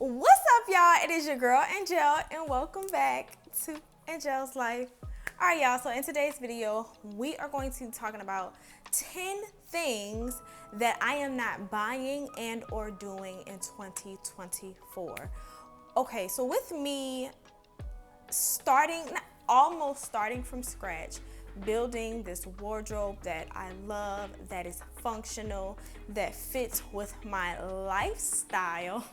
What's up, y'all? It is your girl Angelle, and welcome back to Angelle's Life. All right, y'all, so in today's video, we are going to be talking about 10 things that I am not buying and or doing in 2024. Okay, so with me almost starting from scratch, building this wardrobe that I love, that is functional, that fits with my lifestyle,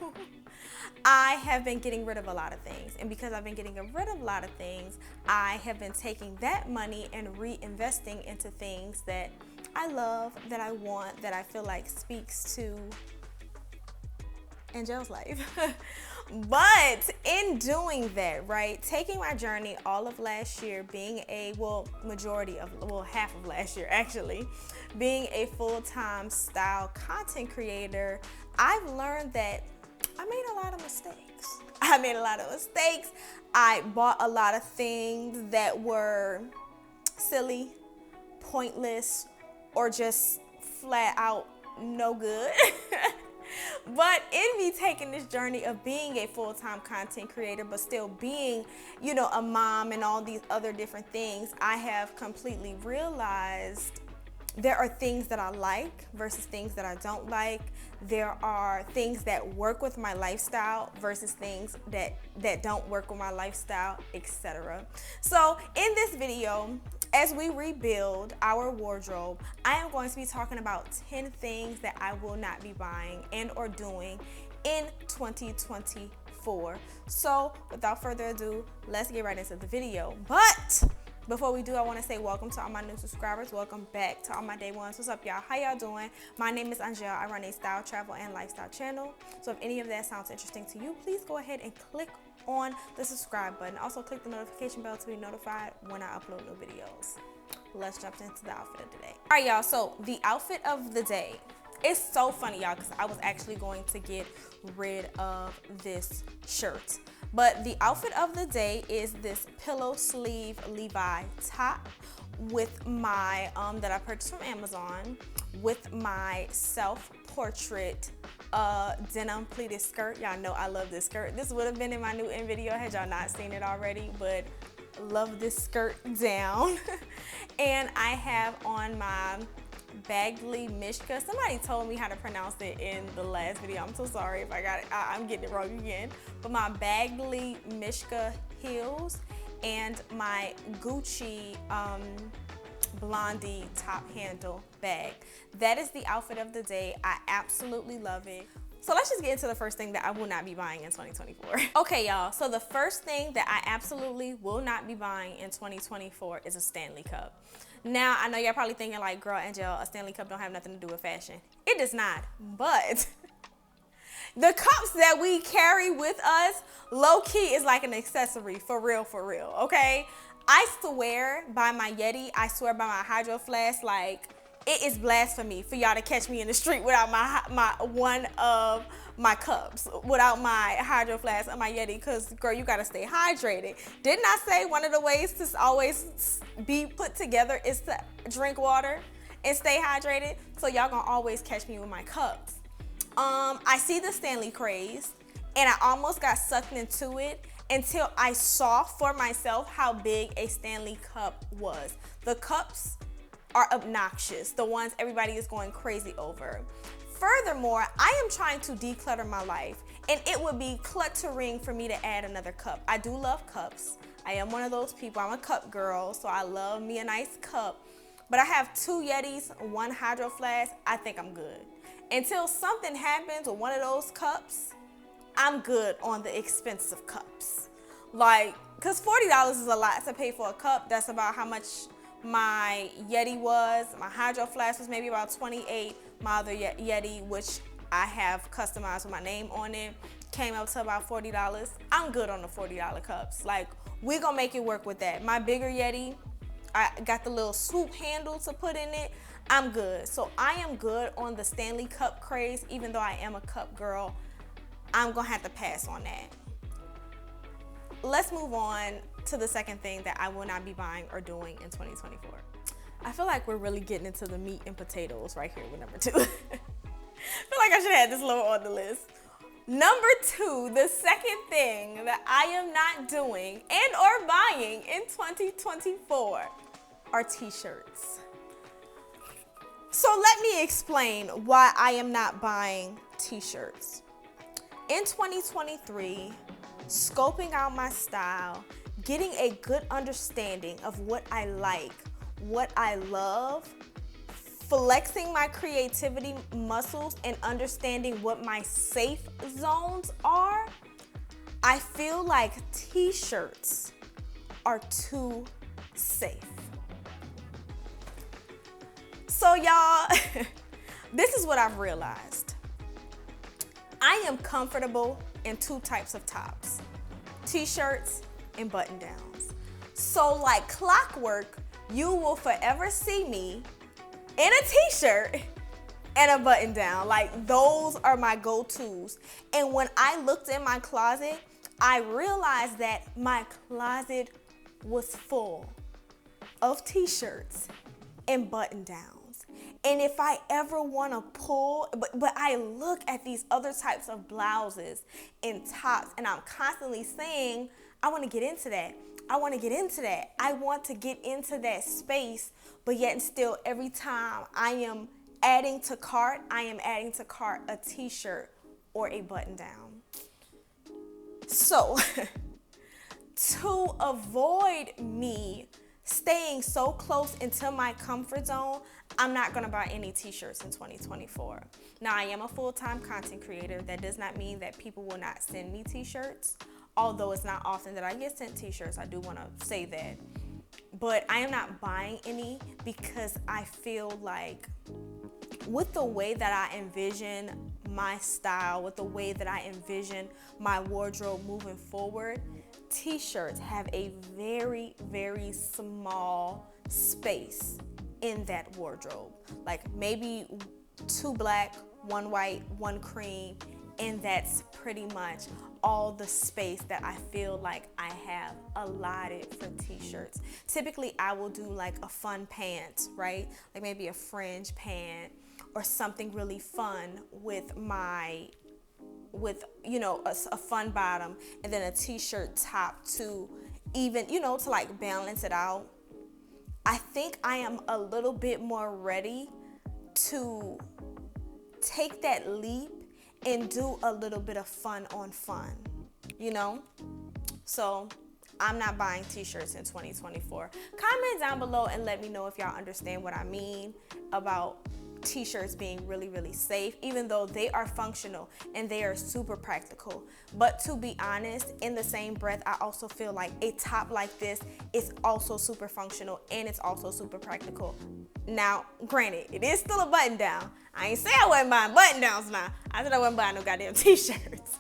I have been getting rid of a lot of things. And because I've been getting rid of a lot of things, I have been taking that money and reinvesting into things that I love, that I want, that I feel like speaks to Angelle's life. But in doing that, right, taking my journey all of last year, being half of last year actually, being a full-time style content creator, I've learned that I made a lot of mistakes. I bought a lot of things that were silly, pointless, or just flat out no good. But in me taking this journey of being a full-time content creator, but still being, a mom and all these other different things, I have completely realized there are things that I like versus things that I don't like. There are things that work with my lifestyle versus things that don't work with my lifestyle, etc. So in this video, as we rebuild our wardrobe, I am going to be talking about 10 things that I will not be buying and or doing in 2024. So without further ado, let's get right into the video. But before we do, I want to say welcome to all my new subscribers. Welcome back to all my day ones. What's up, y'all? How y'all doing? My name is Angelle. I run a style, travel, and lifestyle channel. So if any of that sounds interesting to you, please go ahead and click on the subscribe button. Also click the notification bell to be notified when I upload new videos. Let's jump into the outfit of the day. All right, y'all, so the outfit of the day. It's so funny, y'all, because I was actually going to get rid of this shirt. But the outfit of the day is this pillow sleeve Levi top with my, that I purchased from Amazon, with my self-portrait denim pleated skirt. Y'all know I love this skirt. This would have been in my new in video had y'all not seen it already, but love this skirt down. And I have on my Bagley Mishka. Somebody told me how to pronounce it in the last video. I'm so sorry if I got it. I'm getting it wrong again. But my Bagley Mishka heels and my Gucci Blondie top handle bag. That is the outfit of the day. I absolutely love it. So let's just get into the first thing that I will not be buying in 2024. Okay, y'all, so the first thing that I absolutely will not be buying in 2024 is a Stanley Cup. Now, I know y'all probably thinking like, girl, Angelle, a Stanley Cup don't have nothing to do with fashion. It does not, but the cups that we carry with us, low-key, is like an accessory, for real, okay? I swear by my Yeti, I swear by my Hydro Flask, like, it is blasphemy for y'all to catch me in the street without my one of my cups, without my Hydro Flask and my Yeti, because, girl, you gotta stay hydrated. Didn't I say one of the ways to always be put together is to drink water and stay hydrated? So y'all gonna always catch me with my cups. I see the Stanley craze, and I almost got sucked into it until I saw for myself how big a Stanley Cup was. The cups are obnoxious, the ones everybody is going crazy over. Furthermore, I am trying to declutter my life, and it would be cluttering for me to add another cup. I do love cups. I am one of those people. I'm a cup girl, so I love me a nice cup. But I have 2 Yetis, 1 Hydro Flask. I think I'm good. Until something happens with one of those cups, I'm good on the expensive cups. Like, because $40 is a lot to pay for a cup. That's about how much my Yeti was. My Hydro Flask was maybe about $28. My other Yeti, which I have customized with my name on it, came up to about $40. I'm good on the $40 cups. Like, we gonna make it work with that. My bigger Yeti, I got the little swoop handle to put in it. I'm good. So I am good on the Stanley Cup craze. Even though I am a cup girl, I'm gonna have to pass on that. Let's move on to the second thing that I will not be buying or doing in 2024. I feel like we're really getting into the meat and potatoes right here with number 2. I feel like I should have this lower on the list. Number 2, the second thing that I am not doing and or buying in 2024 are t-shirts. So let me explain why I am not buying t-shirts. In 2023, scoping out my style, getting a good understanding of what I like, what I love, flexing my creativity muscles and understanding what my safe zones are, I feel like t-shirts are too safe. So y'all, this is what I've realized. I am comfortable in 2 types of tops, t-shirts and button downs. So like clockwork, you will forever see me in a t-shirt and a button down. Like those are my go-tos. And when I looked in my closet, I realized that my closet was full of t-shirts and button downs. And if I ever want to pull, but I look at these other types of blouses and tops and I'm constantly saying, I want to get into that. I want to get into that. I want to get into that space, but yet and still every time I am adding to cart, I am adding to cart a t-shirt or a button down. So to avoid me staying so close into my comfort zone, I'm not gonna buy any t-shirts in 2024. Now I am a full-time content creator. That does not mean that people will not send me t-shirts. Although it's not often that I get sent t-shirts, I do want to say that. But I am not buying any because I feel like with the way that I envision my style, with the way that I envision my wardrobe moving forward, t-shirts have a very, very small space in that wardrobe. Like maybe 2 black, 1 white, 1 cream, and that's pretty much all the space that I feel like I have allotted for t-shirts. Typically, I will do like a fun pant, right? Like maybe a fringe pant or something really fun with a fun bottom and then a t-shirt top to even, to like balance it out. I think I am a little bit more ready to take that leap and do a little bit of fun on fun, So I'm not buying t-shirts in 2024. Comment down below and let me know if y'all understand what I mean about t-shirts being really, really safe, even though they are functional and they are super practical. But to be honest, in the same breath, I also feel like a top like this is also super functional and it's also super practical. Now, granted, it is still a button down. I ain't say I wasn't buying button downs now. I said I wasn't buying no goddamn t-shirts.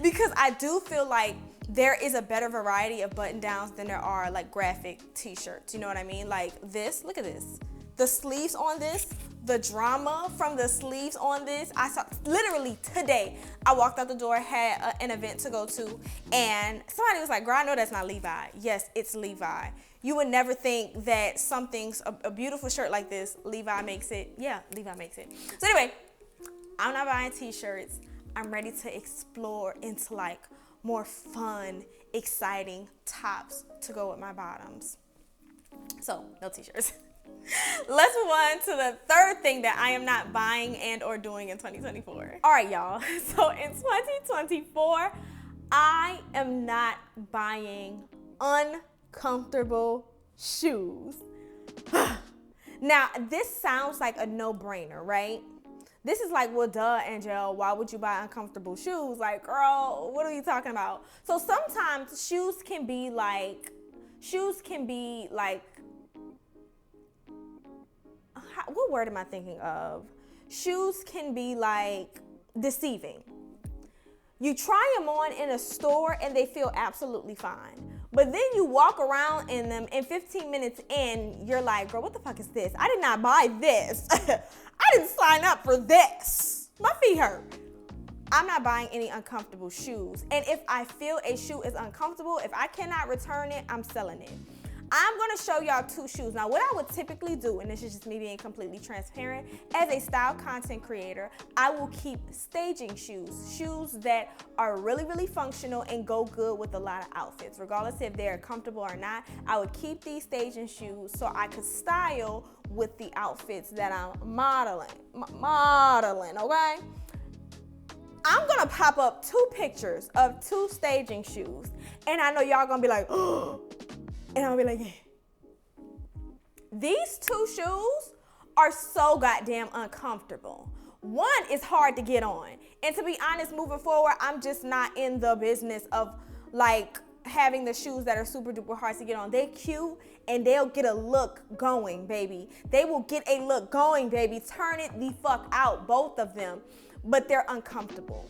Because I do feel like there is a better variety of button downs than there are like graphic t-shirts. You know what I mean? Like this, look at this. The sleeves on this, the drama from the sleeves on this. I saw literally today, I walked out the door, had an event to go to, and somebody was like, girl, I know that's not Levi. Yes, it's Levi. You would never think that something's a beautiful shirt like this, Levi makes it. Yeah, Levi makes it. So anyway, I'm not buying t-shirts. I'm ready to explore into like more fun, exciting tops to go with my bottoms. So no t-shirts. Let's move on to the third thing that I am not buying and or doing in 2024. All right, y'all. So in 2024, I am not buying uncomfortable shoes. Now, this sounds like a no-brainer, right? This is like, well, duh, Angelle, why would you buy uncomfortable shoes? Like, girl, what are you talking about? So sometimes shoes can be like, what word am I thinking of? Shoes can be like deceiving. You try them on in a store and they feel absolutely fine. But then you walk around in them and 15 minutes in, you're like, girl, what the fuck is this? I did not buy this. I didn't sign up for this. My feet hurt. I'm not buying any uncomfortable shoes. And if I feel a shoe is uncomfortable, if I cannot return it, I'm selling it. I'm gonna show y'all 2 shoes. Now, what I would typically do, and this is just me being completely transparent, as a style content creator, I will keep staging shoes that are really, really functional and go good with a lot of outfits. Regardless if they're comfortable or not, I would keep these staging shoes so I could style with the outfits that I'm modeling, okay? I'm gonna pop up 2 pictures of 2 staging shoes, and I know y'all gonna be like, oh, and I'll be like, yeah. These 2 shoes are so goddamn uncomfortable. One is hard to get on, and to be honest, moving forward, I'm just not in the business of like having the shoes that are super duper hard to get on. They cute and they'll get a look going, baby. They will get a look going, baby. Turn it the fuck out, both of them. But they're uncomfortable.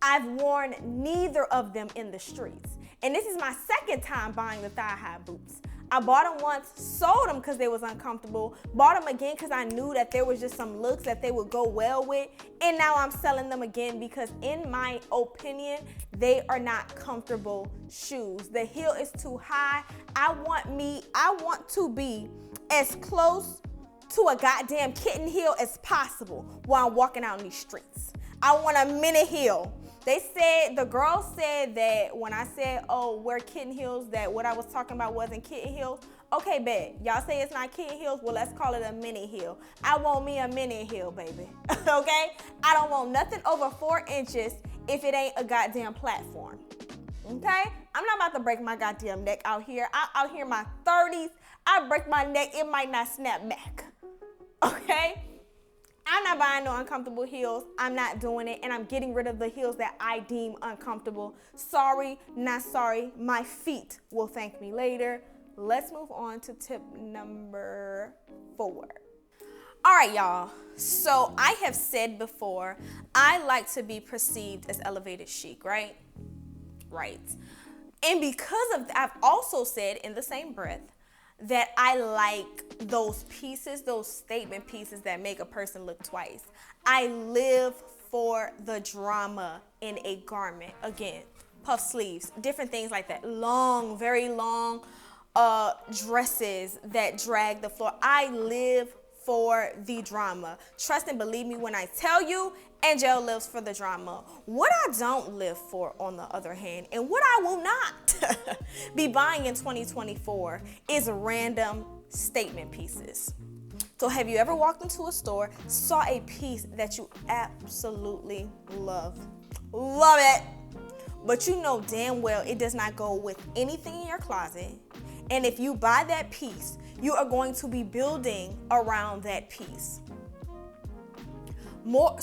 I've worn neither of them in the streets. And this is my 2nd time buying the thigh-high boots. I bought them once, sold them because they was uncomfortable, bought them again because I knew that there was just some looks that they would go well with, and now I'm selling them again because in my opinion, they are not comfortable shoes. The heel is too high. I want to be as close to a goddamn kitten heel as possible while I'm walking out in these streets. I want a mini heel. The girl said that when I said, oh, wear kitten heels, that what I was talking about wasn't kitten heels. Okay, bet. Y'all say it's not kitten heels, well, let's call it a mini heel. I want me a mini heel, baby, okay? I don't want nothing over 4 inches if it ain't a goddamn platform, okay? I'm not about to break my goddamn neck out here. I'm out here in my 30s. I break my neck, it might not snap back, okay? I'm not buying no uncomfortable heels. I'm not doing it, and I'm getting rid of the heels that I deem uncomfortable. Sorry, not sorry. My feet will thank me later. Let's move on to tip number 4. All right, y'all. So I have said before, I like to be perceived as elevated chic, right? Right. And because of that, I've also said in the same breath that I like those pieces, those statement pieces that make a person look twice. I live for the drama in a garment. Again, puff sleeves, different things like that. Long, very long dresses that drag the floor. I live for the drama. Trust and believe me when I tell you, Angelle lives for the drama. What I don't live for, on the other hand, and what I will not be buying in 2024 is random statement pieces. So have you ever walked into a store, saw a piece that you absolutely love it, but you know damn well it does not go with anything in your closet, and if you buy that piece, you are going to be building around that piece. More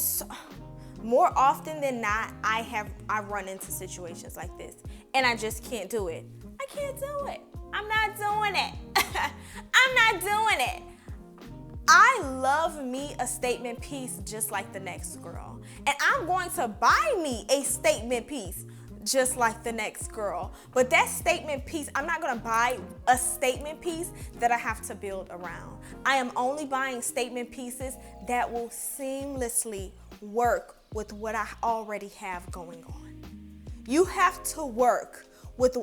often than not, I run into situations like this, and I just can't do it. I can't do it. I'm not doing it. I'm not doing it. I love me a statement piece just like the next girl, and I'm going to buy me a statement piece just like the next girl. But that statement piece, I'm not gonna buy a statement piece that I have to build around. I am only buying statement pieces that will seamlessly work with what I already have going on. You have to work with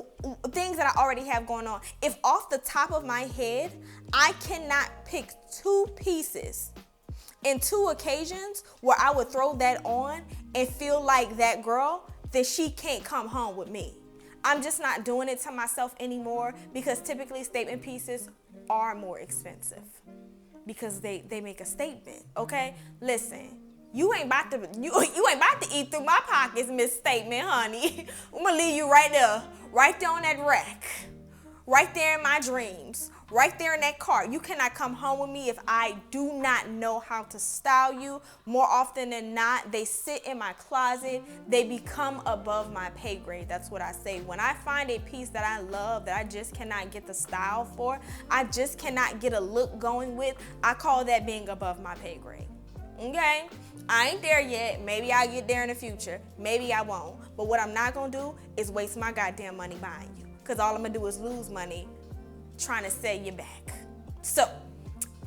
things that I already have going on. If off the top of my head, I cannot pick 2 pieces in 2 occasions where I would throw that on and feel like that girl, then she can't come home with me. I'm just not doing it to myself anymore, because typically statement pieces are more expensive because they make a statement, okay? Listen, you ain't about to eat through my pockets, Miss Statement, honey. I'm gonna leave you right there on that rack, right there in my dreams, right there in that car. You cannot come home with me if I do not know how to style you. More often than not, they sit in my closet. They become above my pay grade. That's what I say. When I find a piece that I love, that I just cannot get the style for, I just cannot get a look going with, I call that being above my pay grade. Okay? I ain't there yet. Maybe I'll get there in the future. Maybe I won't. But what I'm not gonna do is waste my goddamn money buying you, because all I'm gonna do is lose money trying to sell you back. So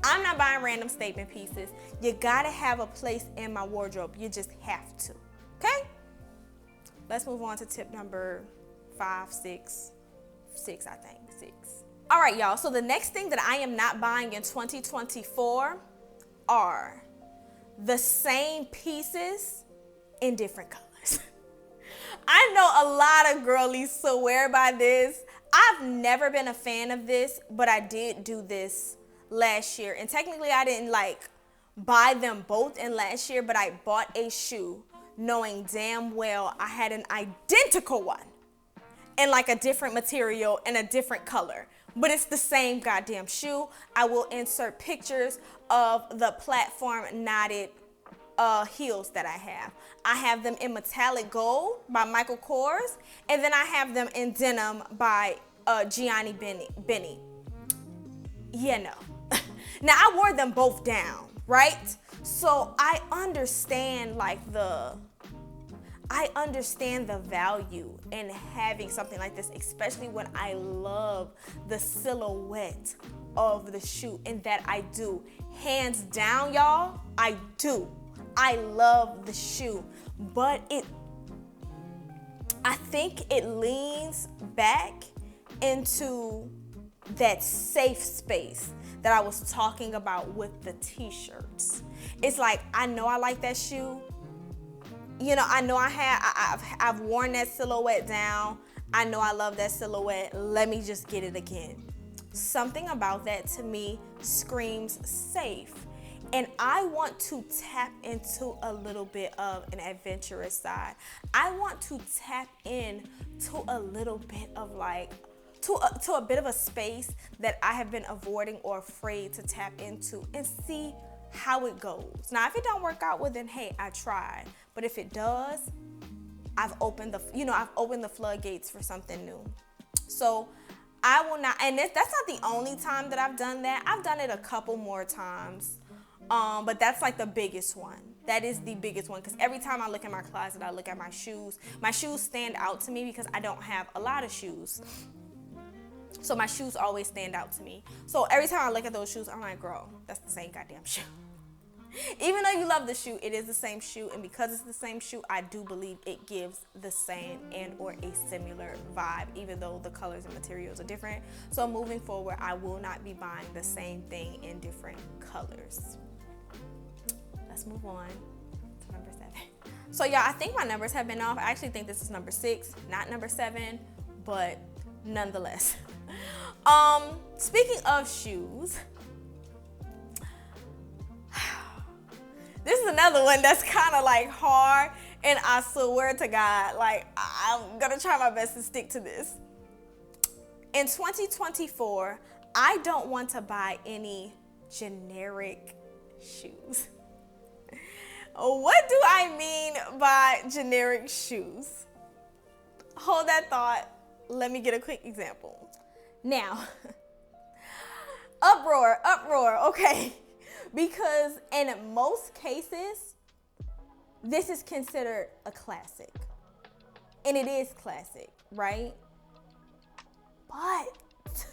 I'm not buying random statement pieces. You gotta have a place in my wardrobe. You just have to, okay? Let's move on to tip number 5, 6, I think, 6. All right, y'all, so the next thing that I am not buying in 2024 are the same pieces in different colors. I know a lot of girlies swear by this. I've never been a fan of this, but I did do this last year. And technically I didn't like buy them both in last year, but I bought a shoe knowing damn well I had an identical one in like a different material and a different color. But it's the same goddamn shoe. I will insert pictures of the platform knotted heels that I have. I have them in metallic gold by Michael Kors, and then I have them in denim by Gianni Benny. Yeah, no. Now I wore them both down, right? So I understand the value in having something like this, especially when I love the silhouette of the shoe, and that I do. Hands down, y'all, I do. I love the shoe, but I think it leans back into that safe space that I was talking about with the t-shirts. It's like, I know I like that shoe. You know, I know I've worn that silhouette down. I know I love that silhouette. Let me just get it again. Something about that to me screams safe. And I want to tap into a little bit of an adventurous side. I want to tap in to a little bit of to a bit of a space that I have been avoiding or afraid to tap into and see how it goes. Now, if it don't work out, well then, hey, I tried. But if it does, I've opened the floodgates for something new. So I will not, and that's not the only time that I've done that. I've done it a couple more times. But that's like the biggest one. That is the biggest one, because every time I look in my closet, I look at my shoes. My shoes stand out to me because I don't have a lot of shoes. So my shoes always stand out to me. So every time I look at those shoes, I'm like, girl, that's the same goddamn shoe. Even though you love the shoe, it is the same shoe. And because it's the same shoe, I do believe it gives the same and or a similar vibe, even though the colors and materials are different. So moving forward, I will not be buying the same thing in different colors. Let's move on to number 7. So y'all, I think my numbers have been off. I actually think this is number 6, not number 7, but nonetheless. Speaking of shoes, this is another one that's kind of like hard, and I swear to God, like I'm gonna try my best to stick to this. In 2024, I don't want to buy any generic shoes. What do I mean by generic shoes? Hold that thought. Let me get a quick example. Now, uproar, okay. Because in most cases, this is considered a classic. And it is classic, right? But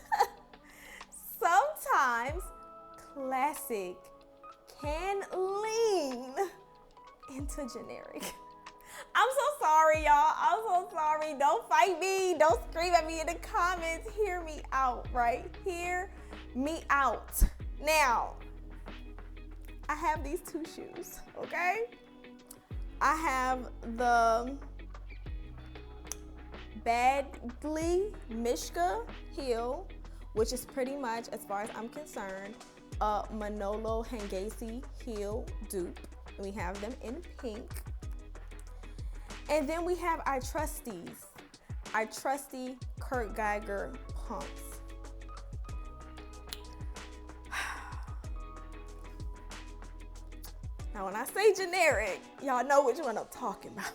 sometimes classic can lean into generic. I'm so sorry, y'all. I'm so sorry. Don't fight me. Don't scream at me in the comments. Hear me out, right? Hear me out. Now, I have these 2 shoes, okay? I have the Badgley Mishka heel, which is pretty much, as far as I'm concerned, a Manolo Hengesi heel dupe. We have them in pink. And then we have our trusty Kurt Geiger pumps. Now, when I say generic, y'all know which one I'm talking about.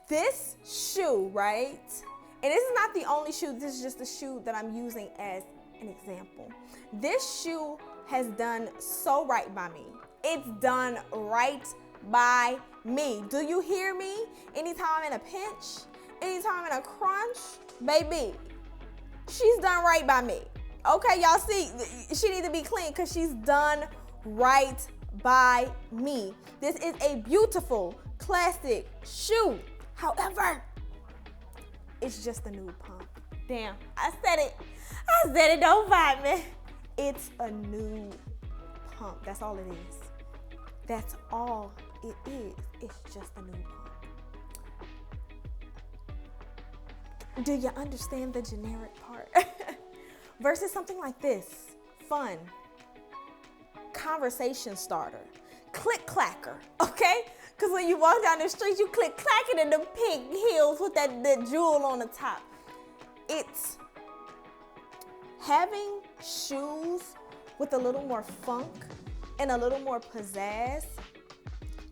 This shoe, right? And this is not the only shoe, this is just the shoe that I'm using as an example. This shoe has done so right by me. It's done right by me. Do you hear me? Anytime I'm in a pinch, anytime I'm in a crunch, baby, she's done right by me. Okay, y'all see, she need to be clean because she's done right by me. This is a beautiful classic shoe. However, it's just a nude pump. Damn, I said it, don't fight me. It's a new pump, that's all it is. That's all it is, it's just a new pump. Do you understand the generic part? Versus something like this, fun, conversation starter, click clacker, okay? Because when you walk down the street, you click clacking in the pink heels with that jewel on the top. It's having shoes with a little more funk and a little more pizzazz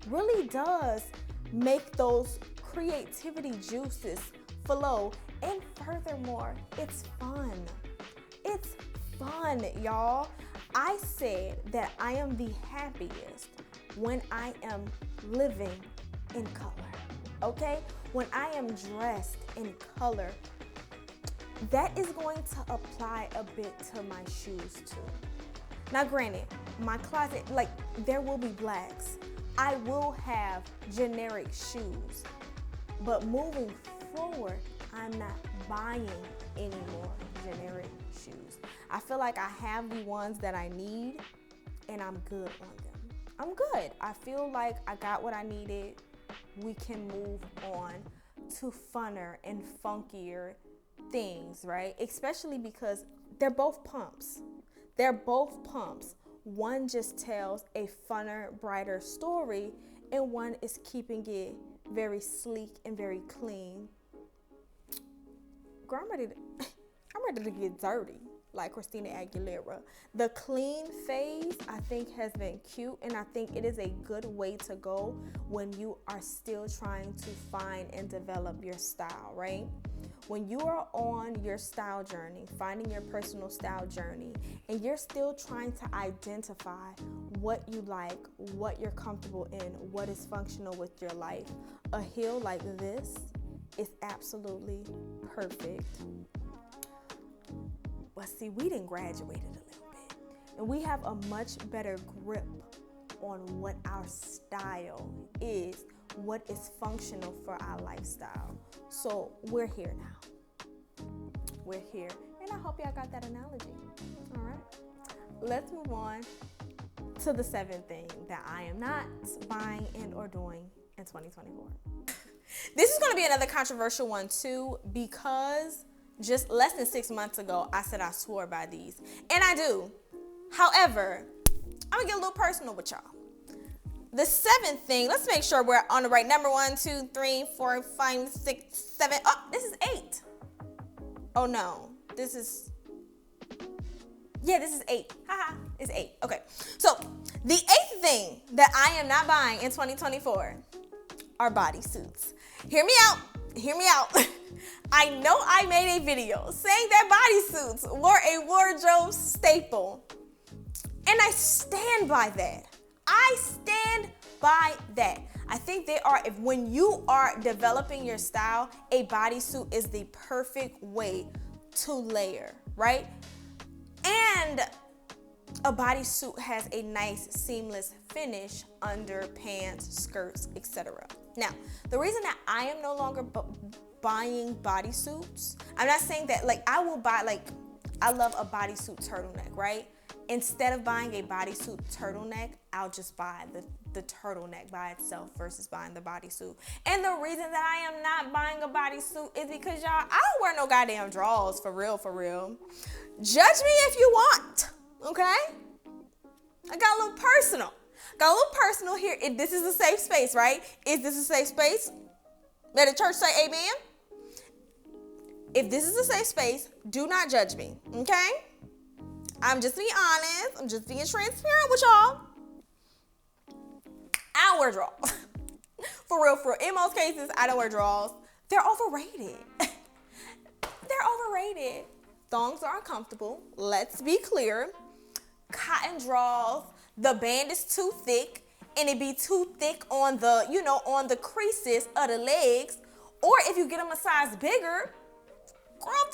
really does make those creativity juices flow. And furthermore, it's fun. It's fun, y'all. I said that I am the happiest when I am living in color, okay? When I am dressed in color, that is going to apply a bit to my shoes too. Now granted, my closet, like there will be blacks. I will have generic shoes, but moving forward, I'm not buying any more generic shoes. I feel like I have the ones that I need and I'm good on them. I'm good. I feel like I got what I needed. We can move on to funner and funkier things, right? Especially because they're both pumps. They're both pumps. One just tells a funner, brighter story, and one is keeping it very sleek and very clean. Girl, I'm ready to get dirty, like Christina Aguilera. The clean phase, I think, has been cute, and I think it is a good way to go when you are still trying to find and develop your style, right? When you are on your style journey, finding your personal style journey, and you're still trying to identify what you like, what you're comfortable in, what is functional with your life, a heel like this is absolutely perfect. But see, we done graduated a little bit, and we have a much better grip on what our style is, what is functional for our lifestyle. So we're here now. We're here, and I hope y'all got that analogy. All right, let's move on to the seventh thing that I am not buying and or doing in 2024. This is going to be another controversial one too, because just less than 6 months ago, I said I swore by these, and I do. However, I'm gonna get a little personal with y'all. The seventh thing, let's make sure we're on the right number. 1, 2, 3, 4, 5, 6, 7. Oh, this is 8. Oh no, this is 8. Haha, it's 8. Okay, so the 8th thing that I am not buying in 2024 are bodysuits. Hear me out. Hear me out. I know I made a video saying that bodysuits were a wardrobe staple, and I stand by that. I stand by that. I think they are, when you are developing your style, a bodysuit is the perfect way to layer, right? And a bodysuit has a nice seamless finish under pants, skirts, etc. Now, the reason that I am no longer buying bodysuits, I'm not saying that, like, I will buy, like, I love a bodysuit turtleneck, right? Instead of buying a bodysuit turtleneck, I'll just buy the turtleneck by itself versus buying the bodysuit. And the reason that I am not buying a bodysuit is because, y'all, I don't wear no goddamn drawers, for real, for real. Judge me if you want, okay? I got a little personal. Got a little personal here. This is a safe space, right? Is this a safe space? Let the church say amen. If this is a safe space, do not judge me, okay? I'm just being honest. I'm just being transparent with y'all. I wear drawers. For real, for real. In most cases, I don't wear drawers. They're overrated. They're overrated. Thongs are uncomfortable. Let's be clear. Cotton drawers, the band is too thick, and it be too thick on the, on the creases of the legs. Or if you get them a size bigger, girl,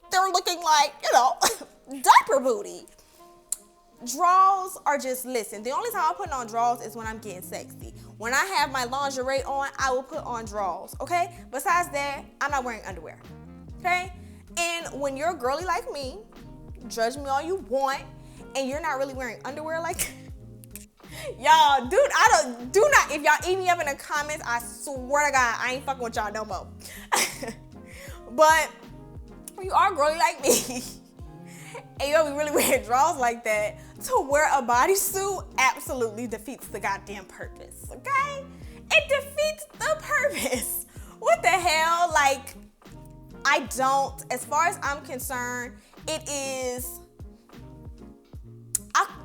they're looking like, diaper booty. Drawers are just, listen, the only time I put on drawers is when I'm getting sexy. When I have my lingerie on, I will put on drawers, okay? Besides that, I'm not wearing underwear, okay? And when you're a girly like me, judge me all you want, and you're not really wearing underwear like y'all, dude, do not, if y'all eat me up in the comments, I swear to God, I ain't fucking with y'all no more. But when you are girly like me, and you don't be really wearing drawers like that, to wear a bodysuit absolutely defeats the goddamn purpose, okay? It defeats the purpose. What the hell? Like, I don't, as far as I'm concerned, it is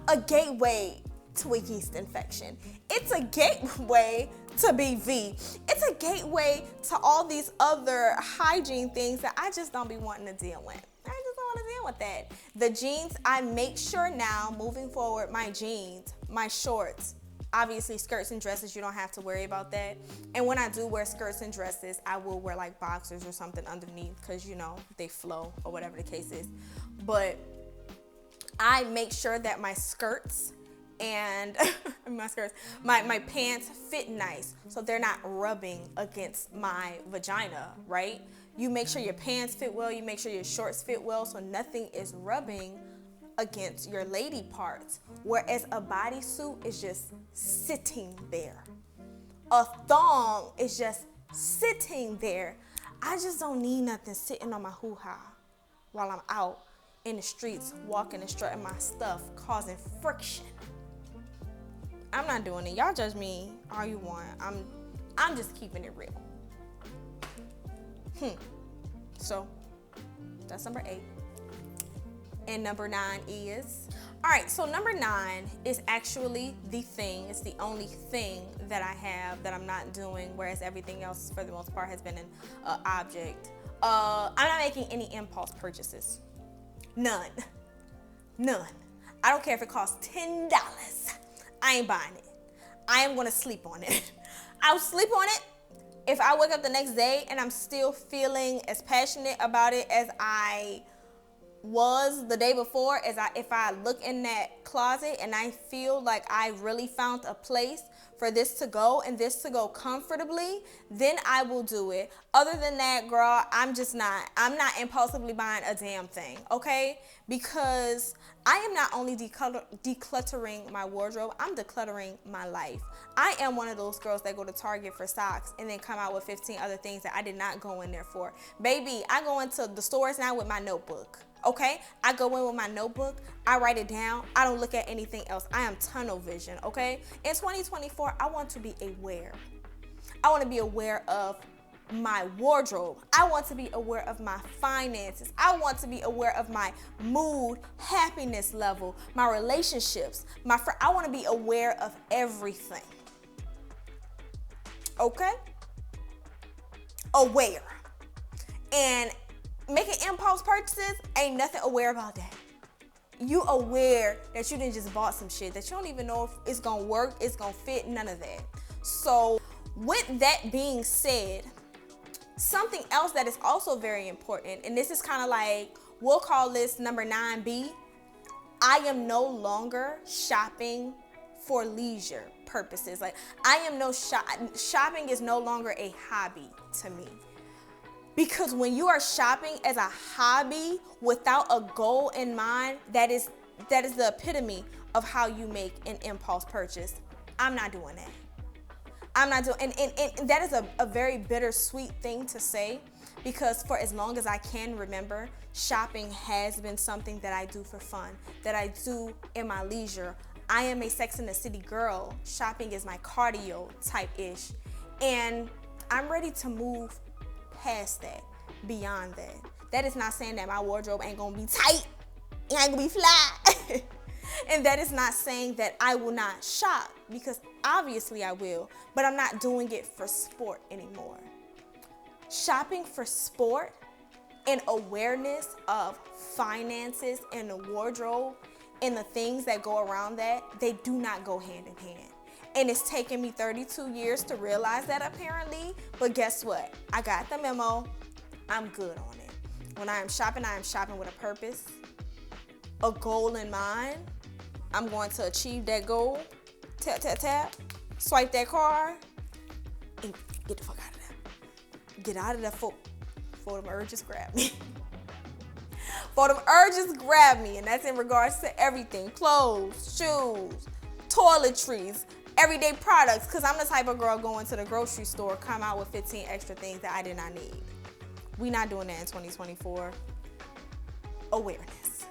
a gateway to a yeast infection. It's a gateway to BV. It's a gateway to all these other hygiene things that I just don't be wanting to deal with. I just don't want to deal with that. The jeans, I make sure now, moving forward, my jeans, my shorts, obviously skirts and dresses, you don't have to worry about that. And when I do wear skirts and dresses, I will wear like boxers or something underneath because, you know, they flow or whatever the case is. But I make sure that my skirts and my pants fit nice so they're not rubbing against my vagina, right? You make sure your pants fit well, you make sure your shorts fit well so nothing is rubbing against your lady parts, whereas a bodysuit is just sitting there. A thong is just sitting there. I just don't need nothing sitting on my hoo-ha while I'm out in the streets walking and strutting my stuff, causing friction. I'm not doing it. Y'all judge me all you want. I'm just keeping it real. So that's number 8. And number 9 is, all right, so number 9 is actually the thing. It's the only thing that I have that I'm not doing, whereas everything else for the most part has been an object. I'm not making any impulse purchases. None. I don't care if it costs $10. I ain't buying it. I am gonna sleep on it. I'll sleep on it. If I wake up the next day and I'm still feeling as passionate about it as I was the day before, if I look in that closet and I feel like I really found a place for this to go and this to go comfortably, then I will do it. Other than that, girl, I'm not impulsively buying a damn thing, okay? Because I am not only decluttering my wardrobe, I'm decluttering my life. I am one of those girls that go to Target for socks and then come out with 15 other things that I did not go in there for. Baby, I go into the stores now with my notebook. Okay, I go in with my notebook, I write it down, I don't look at anything else. I am tunnel vision, okay? In 2024, I want to be aware. I want to be aware of my wardrobe. I want to be aware of my finances. I want to be aware of my mood, happiness level, my relationships, I want to be aware of everything. Okay? Aware. And making impulse purchases, ain't nothing aware about that. You aware that you didn't just bought some shit that you don't even know if it's gonna work, it's gonna fit, none of that. So with that being said, something else that is also very important, and this is kind of like, we'll call this number 9B, I am no longer shopping for leisure purposes. Like, shopping is no longer a hobby to me. Because when you are shopping as a hobby without a goal in mind, that is the epitome of how you make an impulse purchase. I'm not doing that. I'm not doing, and that is a very bittersweet thing to say, because for as long as I can remember, shopping has been something that I do for fun, that I do in my leisure. I am a Sex and the City girl. Shopping is my cardio type-ish. And I'm ready to move past that, beyond that. That is not saying that my wardrobe ain't gonna be tight, it ain't gonna be fly. And that is not saying that I will not shop, because obviously I will, but I'm not doing it for sport anymore. Shopping for sport and awareness of finances and the wardrobe and the things that go around that, they do not go hand in hand. And it's taken me 32 years to realize that, apparently, but guess what? I got the memo. I'm good on it. When I am shopping with a purpose, a goal in mind. I'm going to achieve that goal. Tap, tap, tap. Swipe that card and get the fuck out of there. Get out of there before the urges grab me. For them urges grab me, and that's in regards to everything. Clothes, shoes, toiletries, everyday products, because I'm the type of girl going to the grocery store, come out with 15 extra things that I did not need. We not doing that in 2024. Awareness.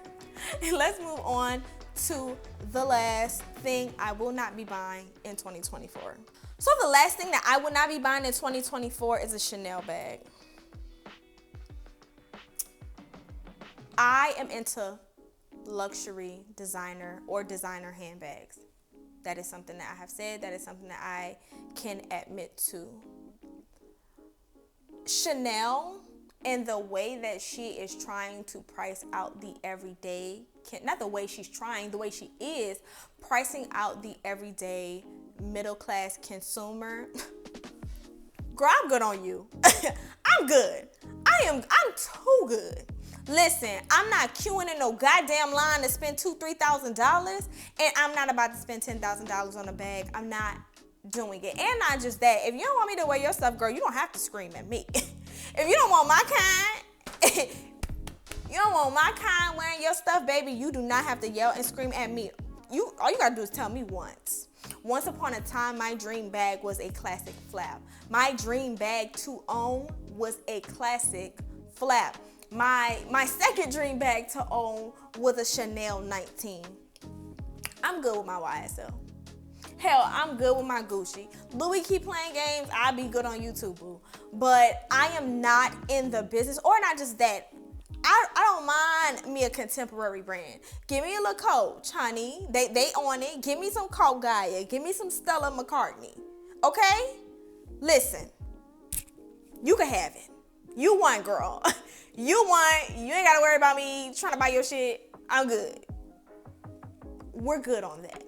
And let's move on to the last thing I will not be buying in 2024. So the last thing that I will not be buying in 2024 is a Chanel bag. I am into luxury designer or designer handbags. That is something that I have said. That is something that I can admit to. Chanel, and the way that she is trying to price out the everyday, not the way she's trying, the way she is pricing out the everyday middle class consumer. Girl, I'm good on you. I'm good. I'm too good. Listen, I'm not queuing in no goddamn line to spend $2,000-$3,000, and I'm not about to spend $10,000 on a bag. I'm not doing it. And not just that, if you don't want me to wear your stuff, girl, you don't have to scream at me. If you don't want my kind, wearing your stuff, baby, you do not have to yell and scream at me. All you gotta do is tell me once. Once upon a time, my dream bag was a classic flap. My dream bag to own was a classic flap. My second dream bag to own was a Chanel 19. I'm good with my YSL. Hell, I'm good with my Gucci. Louis keep playing games, I'll be good on YouTube, boo. But I am not in the business, or not just that. I don't mind me a contemporary brand. Give me a little Coach, honey. They on it. Give me some Coke Gaia. Give me some Stella McCartney. Okay? Listen, you can have it. You won, girl. You won. You ain't got to worry about me trying to buy your shit. I'm good. We're good on that.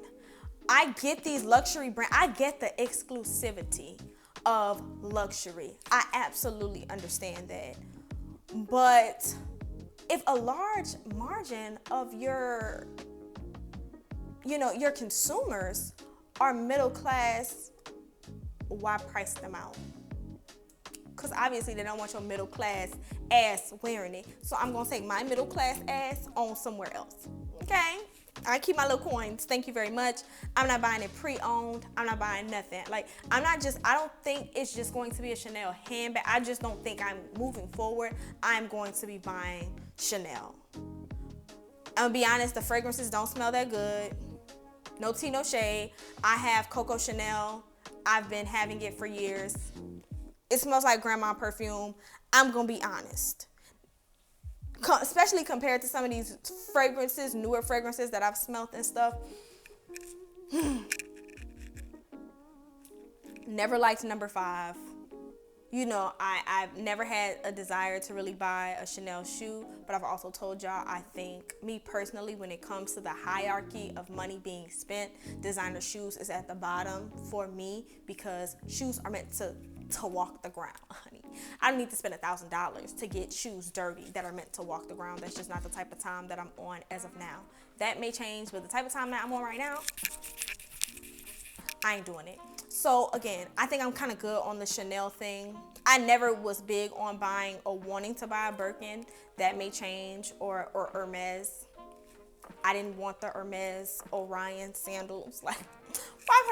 I get these luxury brands. I get the exclusivity of luxury. I absolutely understand that. But if a large margin of your consumers are middle class, why price them out? Because obviously they don't want your middle class ass wearing it. So I'm going to take my middle class ass on somewhere else. Okay? I keep my little coins. Thank you very much. I'm not buying it pre-owned. I'm not buying nothing. I don't think it's just going to be a Chanel handbag. I just don't think I'm moving forward. I'm going to be buying Chanel. I'm gonna be honest, the fragrances don't smell that good. No tea, no shade. I have Coco Chanel. I've been having it for years. It smells like grandma perfume. I'm gonna be honest. Especially compared to some of these fragrances, newer fragrances that I've smelled and stuff. Never liked number 5. I've never had a desire to really buy a Chanel shoe, but I've also told y'all, I think, me personally, when it comes to the hierarchy of money being spent, designer shoes is at the bottom for me, because shoes are meant to walk the ground, honey. I don't need to spend $1,000 to get shoes dirty that are meant to walk the ground. That's just not the type of time that I'm on as of now. That may change, but the type of time that I'm on right now, I ain't doing it. So again, I think I'm kind of good on the Chanel thing. I never was big on buying or wanting to buy a Birkin. That may change, or Hermes. I didn't want the Hermes Orion sandals, like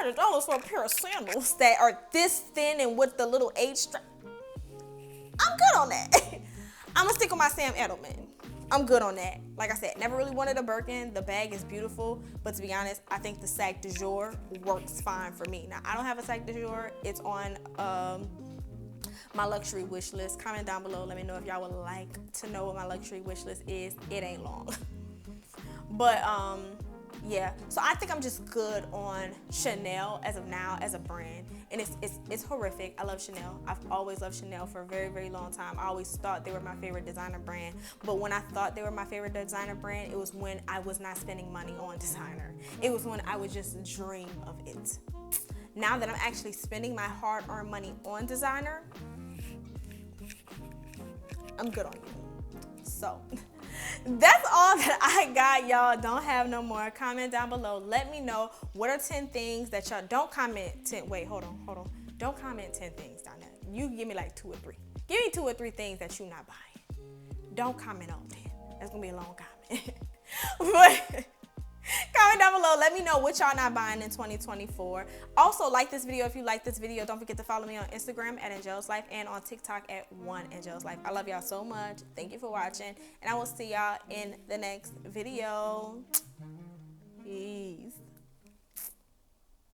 $500 for a pair of sandals that are this thin and with the little H strap. I'm good on that. I'm gonna stick with my Sam Edelman. I'm good on that. Like I said, never really wanted a Birkin. The bag is beautiful, but to be honest, I think the Sac de Jour works fine for me. Now, I don't have a Sac de Jour. It's on my luxury wish list. Comment down below. Let me know if y'all would like to know what my luxury wish list is. It ain't long. But yeah, so I think I'm just good on Chanel as of now as a brand, and it's horrific. I love Chanel. I've always loved Chanel for a very, very long time. I always thought they were my favorite designer brand, but when I thought they were my favorite designer brand, it was when I was not spending money on designer. It was when I would just dream of it. Now that I'm actually spending my hard-earned money on designer, I'm good on you. So that's all that I got, y'all. Don't have no more. Comment down below. Let me know what are 10 things that y'all don't comment. Hold on. Don't comment 10 things down there. You give me like 2 or 3. Give me 2 or 3 things that you're not buying. Don't comment on 10. That's gonna be a long comment. But comment down below. Let me know what y'all not buying in 2024. Also, like this video if you like this video. Don't forget to follow me on Instagram at angelleslife and on TikTok at @1angelleslife. I love y'all so much. Thank you for watching, and I will see y'all in the next video.